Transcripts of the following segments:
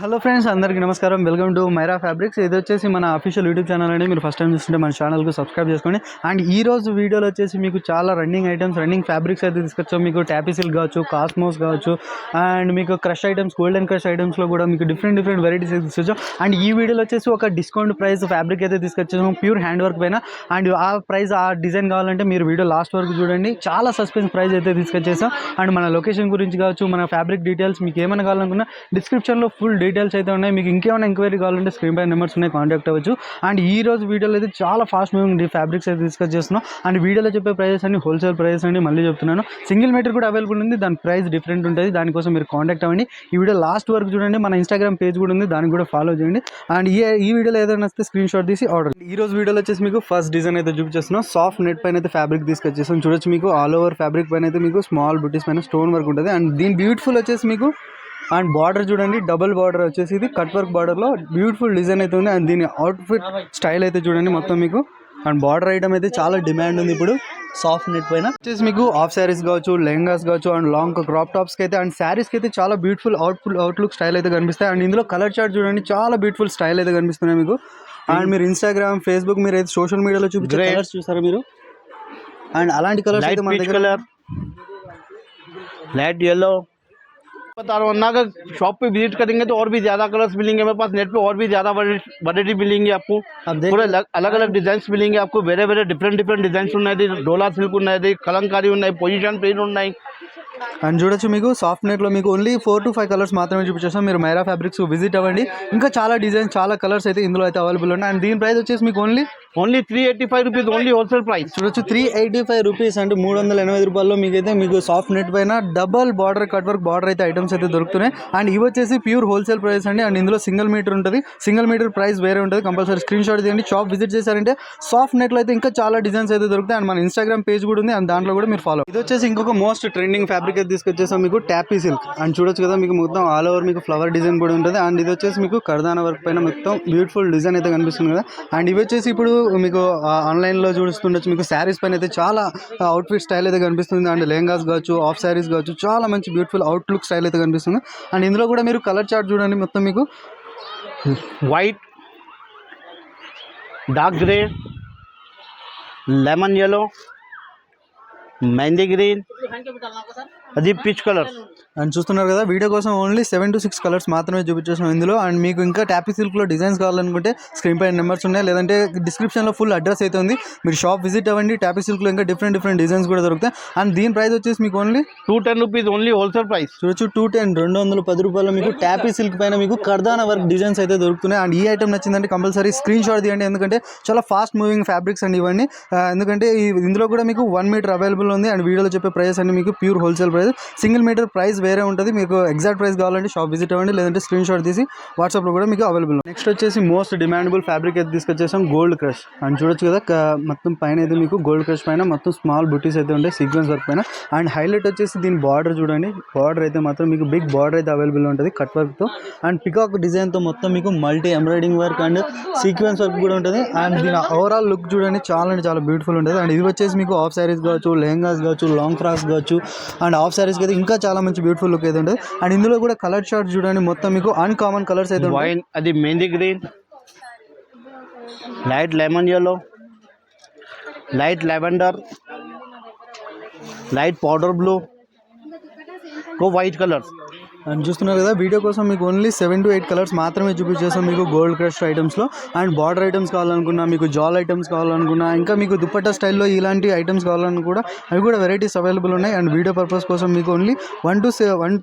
Hello friends, అందరికీ నమస్కారం. Welcome to Myra Fabrics. ఇది వచ్చేసి మన అఫీషియల్ యూట్యూబ్ ఛానల్ అండి. మీరు ఫస్ట్ టైం చూస్తుంటే మన ఛానల్కి సబ్స్క్రైబ్ చేసుకోండి. అండ్ ఈ రోజు వీడియోలో వచ్చేసి మీకు చాలా రన్నింగ్ ఐటమ్స్, రన్నింగ్ ఫ్యాబ్రిక్స్ అయితే తీసుకొచ్చాం. మీకు టాపీ సిల్క్ కావచ్చు, కాస్మోస్ కావచ్చు, అండ్ మీకు క్రష్ ఐటమ్స్, గోల్డెన్ క్రష్ ఐటమ్స్లో కూడా మీకు డిఫరెంట్ వెరైటీస్ అయితే తీసుకొచ్చాం. అండ్ ఈ వీడియోలో వచ్చేసి ఒక డిస్కౌంట్ ప్రైస్ ఫ్యాబ్రిక్ అయితే తీసుకొచ్చాము, ప్యూర్ హ్యాండ్ వర్క్ పైన. అండ్ ఆ ప్రైస్, ఆ డిజైన్ కావాలంటే మీరు వీడియో లాస్ట్ వరకు చూడండి. చాలా సస్పెన్స్ ప్రైస్ అయితే తీసుకొచ్చేసాం. అండ్ మన లొకేషన్ గురించి కావచ్చు, మన ఫ్యాబ్రిక్ డీటెయిల్స్, మీకు ఏమైనా కావాలనుకున్నా డిస్క్రిప్షన్లో ఫుల్ డీటెయిల్స్ అయితే ఉన్నాయి. మీకు ఇంకేమైనా ఎంక్వైరీ కావాలంటే స్క్రీన్ పై నెంబర్స్ ఉన్నాయి, కాంటాక్ట్ అవ్వచ్చు. అండ్ ఈ రోజు వీడియోలో అయితే చాలా ఫాస్ట్ మూవింగ్ ఫ్యాబ్రిక్స్ అయితే డిస్కస్ చేస్తున్నాం. అండ్ వీడియోలో చెప్పే ప్రైజెస్ అన్ని హోల్సేల్ ప్రైజెస్ అండి. మళ్ళీ చెప్తున్నాను, సింగిల్ మీటర్ కూడా అవైలబుల్ ఉంది, దాని ప్రైస్ డిఫరెంట్ ఉంటుంది. దానికోసం మీరు కాంటాక్ట్ అవ్వండి. ఈ వీడియో లాస్ట్ వరకు చూడండి. మన ఇన్స్టాగ్రామ్ పేజ్ కూడా ఉంది, దానికి కూడా ఫాలో చేయండి. అండ్ ఈ వీడియోలో ఏదైనా వస్తే స్క్రీన్ షాట్ తీసి ఆర్డర్. ఈ రోజు వీడియోలో వచ్చేసి మీకు ఫస్ట్ డిజైన్ అయితే చూపించేస్తున్నాం. సాఫ్ట్ నెట్ పైన అయితే ఫ్యాబ్రిక్ తీసుకొచ్చేస్తాం. చూడొచ్చు, మీకు ఆల్ ఓవర్ ఫ్యాబ్రిక్ పైన అయితే మీకు స్మాల్ బుటీస్ పైన స్టోన్ వర్క్ ఉంటుంది. అండ్ దీని బ్యూటిఫుల్ వచ్చేసి మీకు అండ్ బార్డర్ చూడండి, డబుల్ బార్డర్ వచ్చేసి ఇది కట్ వర్క్ బార్డర్లో బ్యూటిఫుల్ డిజైన్ అయితే ఉంది. అండ్ దీని అవుట్ఫిట్ స్టైల్ అయితే చూడండి మొత్తం మీకు. అండ్ బార్డర్ ఐటమ్ అయితే చాలా డిమాండ్ ఉంది ఇప్పుడు సాఫ్ట్ నెట్ పైన. వచ్చేసి మీకు హాఫ్ శారీస్ కావచ్చు, లెహంగాస్ కావచ్చు, అండ్ లాంగ్ క్రాప్ టాప్స్కి అయితే అండ్ శారీస్కి అయితే చాలా బ్యూటిఫుల్ అవుట్లుక్ స్టైల్ అయితే కనిపిస్తాయి. అండ్ ఇందులో కలర్ చార్ట్ చూడండి, చాలా బ్యూటిఫుల్ స్టైల్ అయితే కనిపిస్తున్నాయి మీకు. అండ్ మీరు ఇన్స్టాగ్రామ్, ఫేస్బుక్, మీరు అయితే సోషల్ మీడియాలో చూపించే కలర్స్ చూసారా మీరు. అండ్ అలాంటి కలర్స్ అయితే మన దగ్గర लाइट येलो बता रहा हूँ ना। अगर शॉप पे विजिट करेंगे तो और भी ज़्यादा कलर्स मिलेंगे मेरे पास। नेट पे और भी ज़्यादा वैरायटी मिलेंगी आपको। पूरे अलग अलग डिजाइन मिलेंगे आपको। वेरे डिफरेंट डिजाइन ఉన్నాయి, డోలా సిల్క్ ఉన్నది, కలంకారీ ఉన్నాయి, పొజిషన్ ప్రింట్ ఉన్నాయి. అండ్ చూడొచ్చు, మీకు సాఫ్ట్ నెట్లో మీకు ఓన్లీ 4 to 5 కలర్స్ మాత్రమే చూపించేస్తాం. మీరు మైరా ఫ్యాబ్రిక్స్ విజిట్ అవ్వండి. ఇంకా చాలా డిజైన్స్, చాలా కలర్స్ అయితే ఇందులో అయితే అవైలబుల్ ఉన్నాయి. అండ్ దీని ప్రైస్ వచ్చేసి మీకు only 385 rupees only wholesale price. చూడొచ్చు, 385 రూపీస్ అంటే 380 రూపాయల్లో మీకైతే మీకు సాఫ్ట్ నెట్ పైన double border cut work border అయితే ఐటమ్స్ అయితే దొరుకుతున్నాయి. అండ్ ఇవి వచ్చేసి ప్యూర్ హోల్సేల్ ప్రైస్ అండి. అండ్ ఇందులో సింగిల్ మీటర్ ఉంటుంది, సింగిల్ మీటర్ ప్రైస్ వేరే ఉంటుంది. కంపల్సరీ స్క్రీన్ షాట్ తీయండి. షాప్ విజిట్ చేశారంటే సాఫ్ట్ నెట్లో అయితే ఇంకా చాలా డిజైన్స్ అయితే దొరుకుతాయి. అండ్ మన ఇన్స్టాగ్రామ్ పేజ్ కూడా ఉంది, అండ్ దాంట్లో కూడా మీరు ఫాలో. ఇది వచ్చేసి ఇంకొక మోస్ట్ ట్రెండింగ్ ఫ్యాబ్రిక్ అయితే తీసుకొచ్చేసాం మీకు, టాపీ సిల్క్. అండ్ చూడొచ్చు కదా, మీకు మొత్తం ఆల్ ఓవర్ మీకు ఫ్లవర్ డిజైన్ కూడా ఉంటుంది. అండ్ ఇది వచ్చేసి మీకు కర్దానా వర్క్ పైన మొత్తం బ్యూటిఫుల్ డిజైన్ అయితే కనిపిస్తుంది కదా. అండ్ ఇవి వచ్చేసి ఇప్పుడు మీకు ఆన్లైన్లో చూస్తుండొచ్చు, మీకు శారీస్ పైన అయితే చాలా అవుట్ఫిట్ స్టైల్ అయితే కనిపిస్తుంది. అండ్ లెహంగాస్ కావచ్చు, హాఫ్ శారీస్ కావచ్చు, చాలా మంచి బ్యూటిఫుల్ అవుట్లుక్ స్టైల్ అయితే కనిపిస్తుంది. అండ్ ఇందులో కూడా మీరు కలర్ చార్ట్ చూడండి మొత్తం మీకు. White, dark grey, lemon yellow, mehndi green, అది పీచ్ కలర్. అండ్ చూస్తున్నారు కదా, వీడియో కోసం ఓన్లీ 7 to 6 కలర్స్ మాత్రమే చూపించేసాం ఇందులో. అండ్ మీకు ఇంకా టాపీ సిల్క్లో డిజైన్స్ కావాలనుకుంటే స్క్రీన్ పై నెంబర్స్ ఉన్నాయి, లేదంటే డిస్క్రిప్షన్లో ఫుల్ అడ్రస్ అయితే ఉంది. మీరు షాప్ విజిట్ అవ్వండి. టాపీ సిల్క్లో ఇంకా డిఫరెంట్ డిజైన్స్ కూడా దొరుకుతాయి. అండ్ దీని ప్రైస్ వచ్చేసి మీకు only 210 rupees only wholesale price. చూడొచ్చు, 210 రూపాయలు మీకు టాపీ సిల్క్ పైన మీకు కర్దానా వర్క్ డిజైన్స్ అయితే దొరుకుతున్నాయి. అండ్ ఈ ఐటమ్ నచ్చిందంటే కంపల్సరీ స్క్రీన్ షాట్ తీయండి, ఎందుకంటే చాలా ఫాస్ట్ మూవింగ్ ఫ్యాబ్రిక్స్ అండి ఇవన్నీ. ఎందుకంటే ఇందులో కూడా మీకు 1 మీటర్ అవైలబుల్ ఉంది. అండ్ వీడియోలో చెప్పే ప్రైస్ అన్ని మీకు pure wholesale price. Single meter price వేరే ఉంటుంది. మీకు ఎగ్జాక్ట్ ప్రైస్ కావాలంటే షాప్ విజిట్ అవ్వండి, లేదంటే స్క్రీన్ షాట్ తీసి వాట్సాప్లో కూడా మీకు అవైలబుల్. నెక్స్ట్ వచ్చేసి మోస్ట్ డిమాండబుల్ ఫ్యాబ్రిక్ అయితే తీసుకొచ్చేసాం, గోల్డ్ క్రష్. అండ్ చూడొచ్చు కదా, మొత్తం పైన అయితే మీకు గోల్డ్ క్రష్ పైన మొత్తం స్మాల్ బుటీస్ అయితే ఉంటాయి సీక్వెన్స్ వర్క్ పైన. అండ్ హైలైట్ వచ్చేసి దీని బార్డర్ చూడండి. బార్డర్ అయితే మాత్రం మీకు బిగ్ బార్డర్ అయితే అవైలబుల్ ఉంటుంది కట్ వర్క్తో. అండ్ పికాక్ డిజైన్తో మొత్తం మీకు multi embroidering work and sequence work కూడా ఉంటుంది. అండ్ దీని ఓవరాల్ లుక్ చూడండి, చాలా అంటే చాలా బ్యూటిఫుల్ ఉంటుంది. అండ్ ఇది వచ్చేసి మీకు హాఫ్ శారీస్ కావచ్చు, లెహంగాస్ కావచ్చు, లాంగ్ ఫ్రాక్స్ కావచ్చు, అండ్ హాఫ్ శారీస్కి అయితే ఇంకా చాలా మంచి బ్యూటిఫుల్ లుక్ అయితే ఉంటుంది. అండ్ ఇందులో కూడా కలర్ చార్ట్ చూడండి, మొత్తం మీకు అన్కామన్ కలర్స్ అయితే వైన్, అది mehndi green, light lemon yellow, light lavender, light powder blue, white colour. And చూస్తున్నారు కదా, వీడియో కోసం మీకు ఓన్లీ 7 to 8 కలర్స్ మాత్రమే చూపించేస్తాం మీకు గోల్డ్ క్రష్ ఐటమ్స్లో. అండ్ బార్డర్ ఐటమ్స్ కావాలనుకున్నా, మీకు జాల్ ఐటమ్స్ కావాలనుకున్నా, ఇంకా మీకు దుపట్టా స్టైల్లో ఇలాంటి ఐటమ్స్ కావాలన్నా కూడా అవి కూడా వెరైటీస్ అవైలబుల్ ఉన్నాయి. అండ్ వీడియో పర్పస్ కోసం మీకు only 1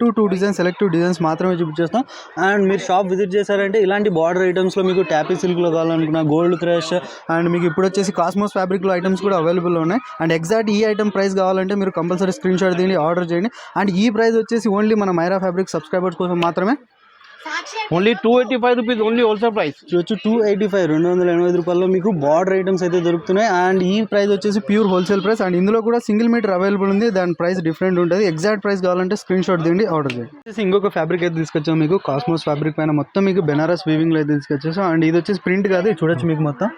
to 2 designs, selective designs మాత్రమే చూపించేస్తాం. అండ్ మీరు షాప్ విజిట్ చేశారంటే ఇలాంటి బార్డర్ ఐటమ్స్లో మీకు టాపీ సిల్క్లో కావాలనుకున్నా, గోల్డ్ క్రష్, అండ్ మీకు ఇప్పుడు వచ్చేసి కాస్మోస్ ఫ్యాబ్రిక్లో ఐటమ్స్ కూడా అవైలబుల్ ఉన్నాయి. అండ్ ఎగ్జాక్ట్ ఈ ఐటమ్ ప్రైస్ కావాలంటే మీరు కంపల్సరీ స్క్రీన్ షాట్ తీయండి, ఆర్డర్ చేయండి. అండ్ ఈ ప్రైస్ వచ్చేసి ఓన్లీ మన మైరా ఫ్యాబ్రిక్ సబ్స్క్రైబర్స్ కోసం మాత్రమే. Only 285 rupees only wholesale price. చూడొచ్చు, 280 రూపాయల్లో మీకు బార్డర్ ఐటమ్స్ అయితే దొరుకుతున్నాయి. అండ్ ఈ ప్రైస్ వచ్చేసి ప్యూర్ హోల్సేల్ ప్రైస్. అండ్ ఇందులో కూడా సింగిల్ మీటర్ అవైలబుల్ ఉంది, దాని ప్రైస్ డిఫరెంట్ ఉంటుంది. ఎగ్జాక్ట్ ప్రైస్ కావాలంటే స్క్రీన్ షాట్ తీయండి, ఆర్డర్ చేయండి. ఇంకొక ఫ్యాబ్రిక్ అయితే తీసుకొచ్చాం మీకు, కాస్మోస్ ఫ్యాబ్రిక్ పైన మొత్తం మీకు బెనారస్ వీవింగ్లో అయితే తీసుకొచ్చేసాం. అండ్ ఇది వచ్చేసి ప్రింట్ కాదు, చూడొచ్చు మీకు మొత్తం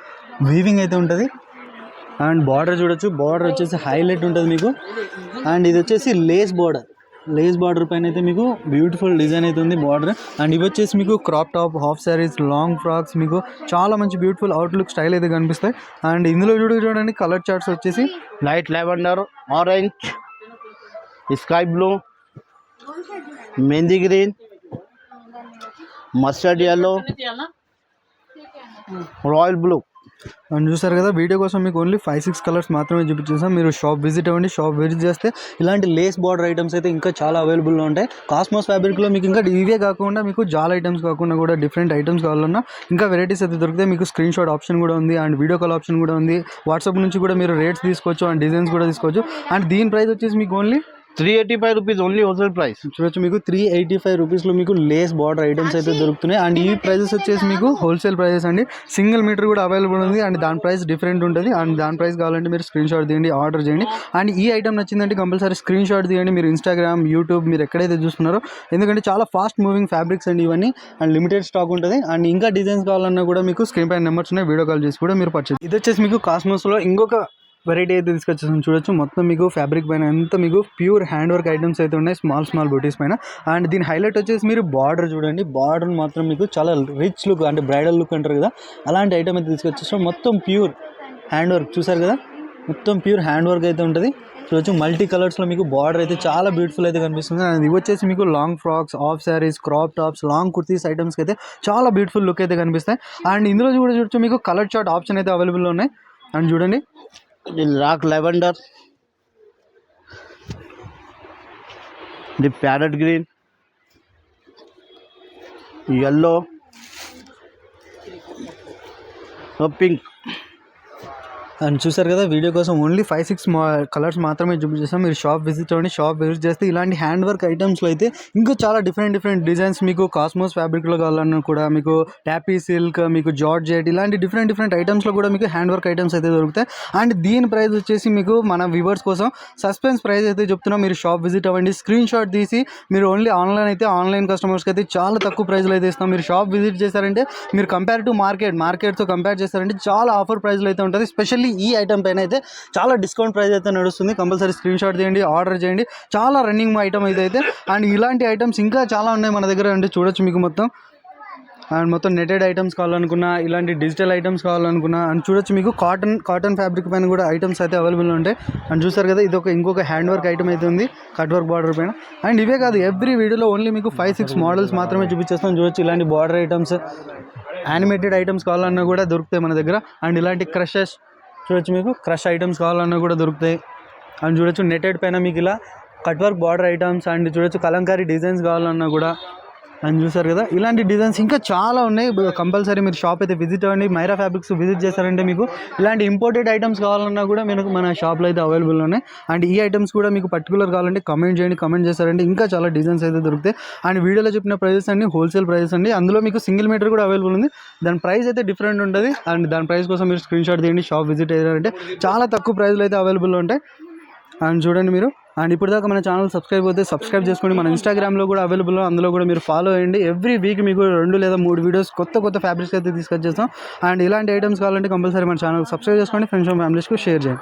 వీవింగ్ అయితే ఉంటుంది. అండ్ బార్డర్ చూడొచ్చు, బార్డర్ వచ్చేసి హైలైట్ ఉంటుంది మీకు. అండ్ ఇది వచ్చేసి లేస్ బార్డర్. లేస్ బార్డర్ పైన అయితే మీకు బ్యూటిఫుల్ డిజైన్ అయితే ఉంది బార్డర్. అండ్ ఇవి వచ్చేసి మీకు crop top, half saris, long frocks మీకు చాలా మంచి బ్యూటిఫుల్ అవుట్లుక్ స్టైల్ అయితే కనిపిస్తాయి. అండ్ ఇందులో చూడండి కలర్ చార్ట్స్ వచ్చేసి light lavender, orange, sky blue, mehndi green, mustard yellow, royal blue. And చూసారు కదా, వీడియో కోసం మీకు ఓన్లీ 5-6 కలర్స్ మాత్రమే చూపించేసాం. మీరు షాప్ విజిట్ అవ్వండి. షాప్ విజిట్ చేస్తే ఇలాంటి లేస్ బార్డర్ ఐటమ్స్ అయితే ఇంకా చాలా అవైలబుల్లో ఉంటాయి. కాస్మోస్ ఫ్యాబ్రిక్లో మీకు ఇంకా ఇవే కాకుండా మీకు జాల్ ఐటమ్స్ కాకుండా కూడా డిఫరెంట్ ఐటమ్స్ కావాలన్నా ఇంకా వెరైటీస్ అయితే దొరుకుతాయి. మీకు స్క్రీన్ షాట్ ఆప్షన్ కూడా ఉంది అండ్ వీడియో కాల్ ఆప్షన్ కూడా ఉంది. వాట్సాప్ నుంచి కూడా మీరు రేట్స్ తీసుకోవచ్చు అండ్ డిజైన్స్ కూడా తీసుకోవచ్చు. అండ్ దీని ప్రైస్ వచ్చేసి మీకు only 385 rupees only wholesale price. చూడొచ్చు, మీకు 385 రూపీస్లో మీకు లేస్ బార్డర్ ఐటమ్స్ అయితే దొరుకుతున్నాయి. అండ్ ఈ ప్రైజెస్ వచ్చేసి మీకు హోల్సేల్ ప్రైజెస్ అండి. సింగిల్ మీటర్ కూడా అవైలబుల్ ఉంది అండ్ దాని ప్రైస్ డిఫరెంట్ ఉంటుంది. అండ్ దాని ప్రైస్ కావాలంటే మీరు స్క్రీన్ షాట్ తీయండి, ఆర్డర్ చేయండి. అండ్ ఈ ఐటమ్ నచ్చిందంటే కంపల్సరీ స్క్రీన్ షాట్ తీయండి. మీరు ఇన్స్టాగ్రామ్, యూట్యూబ్ మీరు ఎక్కడైతే చూస్తున్నారో, ఎందుకంటే చాలా ఫాస్ట్ మూవింగ్ ఫ్యాబ్రిక్స్ అండి ఇవన్నీ. అండ్ లిమిటెడ్ స్టాక్ ఉంటుంది. అండ్ ఇంకా డిజైన్స్ కావాలన్నా కూడా మీకు స్క్రీన్ పైన నెంబర్స్ ఉన్నాయి, వీడియో కాల్ చేసి కూడా మీరు పర్చేస్. ఇది వచ్చేసి మీకు కాస్మోస్లో ఇంకొక వెరైటీ అయితే తీసుకొచ్చేసాను. చూడొచ్చు, మొత్తం మీకు ఫ్యాబ్రిక్ పైన అంతా మీకు ప్యూర్ హ్యాండ్ వర్క్ ఐటమ్స్ అయితే ఉన్నాయి, స్మాల్ బూటీస్ పైన. అండ్ దీని హైలైట్ వచ్చేసి మీరు బార్డర్ చూడండి. బార్డర్ మాత్రం మీకు చాలా రిచ్ లుక్, అంటే బ్రైడల్ లుక్ అంటారు కదా, అలాంటి ఐటమ్ అయితే తీసుకొచ్చేసాం. మొత్తం ప్యూర్ హ్యాండ్ వర్క్ చూసారు కదా, మొత్తం ప్యూర్ హ్యాండ్ వర్క్ అయితే ఉంటుంది. చూడొచ్చు, మల్టీ కలర్స్లో మీకు బార్డర్ అయితే చాలా బ్యూటిఫుల్ అయితే కనిపిస్తుంది. అండ్ ఇవి వచ్చేసి మీకు long frocks, half saris, crop tops, long kurtis ఐటమ్స్కి అయితే చాలా బ్యూటిఫుల్ లుక్ అయితే కనిపిస్తాయి. అండ్ ఇందులో కూడా చూడొచ్చు, మీకు కలర్ చార్ట్ ఆప్షన్ అయితే అవైలబుల్లో ఉన్నాయి. అండ్ చూడండి, rock lavender, the parrot green, yellow और पिंक. అండ్ చూసారు కదా, వీడియో కోసం ఓన్లీ 5-6 కలర్స్ మాత్రమే చూపించేస్తాం. మీరు షాప్ విజిట్ అవ్వండి. షాప్ విజిట్ చేస్తే ఇలాంటి హ్యాండ్ వర్క్ ఐటమ్స్లో అయితే ఇంకా చాలా డిఫరెంట్ డిజైన్స్ మీకు కాస్మోస్ ఫ్యాబ్రిక్లో కావాలన్నా కూడా, మీకు టాపీ సిల్క్, మీకు జార్జెట్, ఇలాంటి డిఫరెంట్ ఐటమ్స్లో కూడా మీకు హ్యాండ్ వర్క్ ఐటమ్స్ అయితే దొరుకుతాయి. అండ్ దీని ప్రైస్ వచ్చేసి మీకు మన వ్యూవర్స్ కోసం సస్పెన్స్ ప్రైస్ అయితే చెప్తున్నాం. మీరు షాప్ విజిట్ అవ్వండి, స్క్రీన్ షాట్ తీసి మీరు ఓన్లీ ఆన్లైన్ కస్టమర్స్కి అయితే చాలా తక్కువ ప్రైస్లో అయితే ఇస్తాం. మీరు షాప్ విజిట్ చేశారంటే మీరు కంపేర్ టు మార్కెట్తో కంపేర్ చేస్తారంటే చాలా ఆఫర్ ప్రైస్లో అయితే ఉంటుంది. స్పెషల్లీ ఈ ఐటమ్ పైన అయితే చాలా డిస్కౌంట్ ప్రైస్ అయితే నడుస్తుంది. కంపల్సరీ స్క్రీన్ షాట్ తీయండి, ఆర్డర్ చేయండి. చాలా రన్నింగ్ ఐటమ్ అయితే. అండ్ ఇలాంటి ఐటమ్స్ ఇంకా చాలా ఉన్నాయి మన దగ్గర. అంటే చూడొచ్చు, మీకు మొత్తం అండ్ మొత్తం నెటెడ్ ఐటమ్స్ కావాలనుకున్నా, ఇలాంటి డిజిటల్ ఐటమ్స్ కావాలనుకున్నా, అండ్ చూడొచ్చు, మీకు కాటన్ ఫ్యాబ్రిక్ పైన కూడా ఐటమ్స్ అయితే అవైలబుల్ ఉంటాయి. అండ్ చూసారు కదా, ఇది ఇంకొక హ్యాండ్ వర్క్ ఐటమ్ అయితే ఉంది, కట్ వర్క్ బార్డర్ పైన. అండ్ ఇవే కాదు, ఎవ్రీ వీడియోలో ఓన్లీ మీకు 5-6 మోడల్స్ మాత్రమే చూపించేస్తాం. చూడొచ్చు, ఇలాంటి బార్డర్ ఐటమ్స్, యానిమేటెడ్ ఐటమ్స్ కావాలన్నా కూడా దొరుకుతాయి మన దగ్గర. అండ్ ఇలాంటి క్రషెస్ చూడొచ్చు, మీకు క్రష్ ఐటమ్స్ కావాలన్నా కూడా దొరుకుతాయి. అండ్ చూడొచ్చు, నెటెడ్ పైన మీకు ఇలా cut work border items. And చూడొచ్చు, కలంకారీ డిజైన్స్ కావాలన్నా కూడా. అండ్ చూసారు కదా, ఇలాంటి డిజైన్స్ ఇంకా చాలా ఉన్నాయి. కంపల్సరీ మీరు షాప్ అయితే విజిట్ అవ్వండి. మైరా ఫ్యాబ్రిక్స్ విజిట్ చేశారంటే మీకు ఇలాంటి ఇంపోర్టెడ్ ఐటమ్స్ కావాలన్నా కూడా మీకు మన షాప్లో అయితే అవైలబుల్ ఉన్నాయి. అండ్ ఈ ఐటమ్స్ కూడా మీకు పర్టికులర్ కావాలంటే కమెంట్ చేయండి. కమెంట్ చేశారంటే ఇంకా చాలా డిజైన్స్ అయితే దొరుకుతాయి. అండ్ వీడియోలో చెప్పిన ప్రైజెస్ అన్ని హోల్సేల్ ప్రైజెస్ అండి. అందులో మీకు సింగిల్ మీటర్ కూడా అవైలబుల్ ఉంది. దాని ప్రైస్ అయితే డిఫరెంట్ ఉంటుంది. అండ్ దాని ప్రైస్ కోసం మీరు స్క్రీన్ షాట్ తీయండి. షాప్ విజిట్ అయ్యారంటే చాలా తక్కువ ప్రైస్లో అయితే అవైలబుల్ ఉంటాయి. అండ్ చూడండి మీరు. అండ్ ఇప్పుడు దాకా మన ఛానల్ సబ్స్క్రైబ్ చేసుకోండి. మన ఇన్స్టాగ్రామ్లో కూడా అవైలబుల్, అందులో కూడా మీరు ఫాలో అయ్యండి. ఎవ్రీ వీక్ మీకు 2 లేదా 3 వీడియోస్ కొత్త ఫ్యాబ్రిక్స్ అయితే తీసుకొచ్చేస్తాం. అండ్ ఇలాంటి ఐటమ్స్ కావాలంటే కంపల్సరీ మన ఛానల్ సబ్స్క్రైబ్ చేసుకోండి. ఫ్రెండ్స్ అండ్ ఫ్యామిలీస్కి షేర్ చేయండి.